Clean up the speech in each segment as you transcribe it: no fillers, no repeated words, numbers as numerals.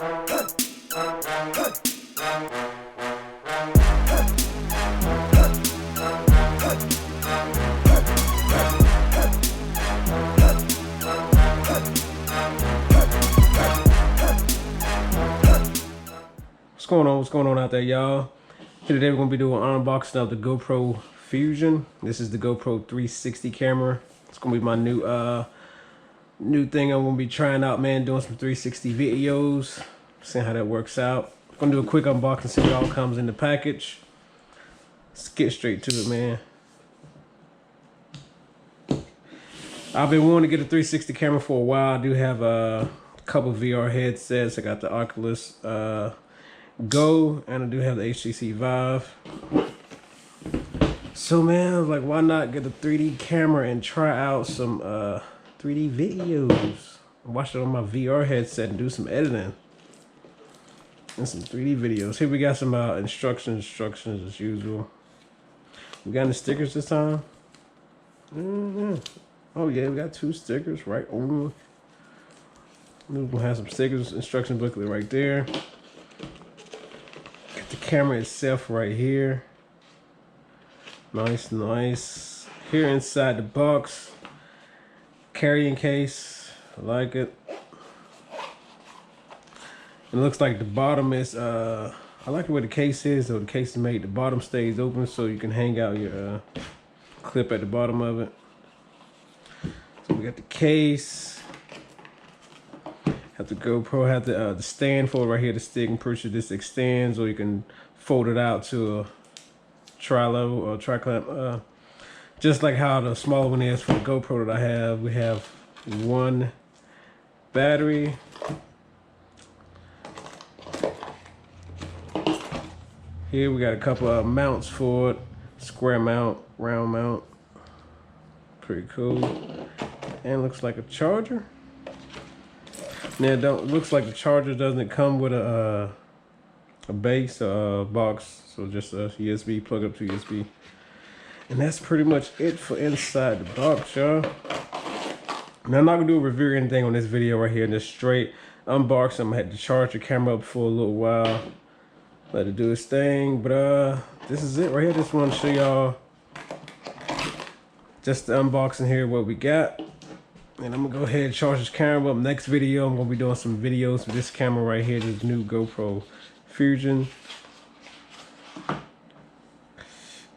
What's going on out there, y'all? Today we're gonna be doing an unboxing of the GoPro Fusion. This is the GoPro 360 camera. It's gonna be my new thing I'm gonna be trying out, man. Doing some 360 videos, seeing how that works out. I'm gonna do a quick unboxing, see what all comes in the package. Let's get straight to it, man. I've been wanting to get a 360 camera for a while. I do have a couple VR headsets. I got the Oculus Go, and I do have the HTC Vive. So man, I was like, why not get a 3D camera and try out some 3D videos? Watch it on my VR headset and do some editing and some 3D videos. Here we got some instructions as usual. We got any stickers this time? Oh yeah, we got 2 stickers right on. We're gonna have some stickers, instruction booklet right there. The camera itself right here. Nice. Here inside the box, carrying case. I like it. It looks like the bottom is I like the way the case is. So the case is made, the bottom stays open so you can hang out your clip at the bottom of it. So we got the case. Have the GoPro, have the stand for it right here, the stick. I'm pretty sure this extends, or you can fold it out to a tri-level or tri-clamp. Just like how the smaller one is for the GoPro that I have. We have 1 battery. Here we got a couple of mounts for it. Square mount, round mount. Pretty cool. And looks like a charger. Now, looks like the charger doesn't come with a base box, so just a USB, plug up to USB. And that's pretty much it for inside the box, y'all. Now, I'm not gonna do a review or anything on this video right here, just straight unboxing. I'm gonna have to charge the camera up for a little while, let it do its thing. But this is it right here. Just want to show y'all just the unboxing here, what we got. And I'm gonna go ahead and charge this camera up. Next video, I'm gonna be doing some videos with this camera right here, this new GoPro Fusion.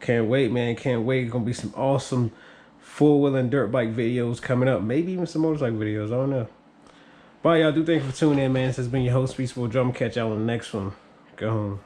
Can't wait, man, can't wait. Gonna be some awesome four-wheeling dirt bike videos coming up. Maybe even some motorcycle videos, I don't know. But y'all, do thank you for tuning in, man. This has been your host, Peaceful Drum. Catch y'all on the next one. Go home.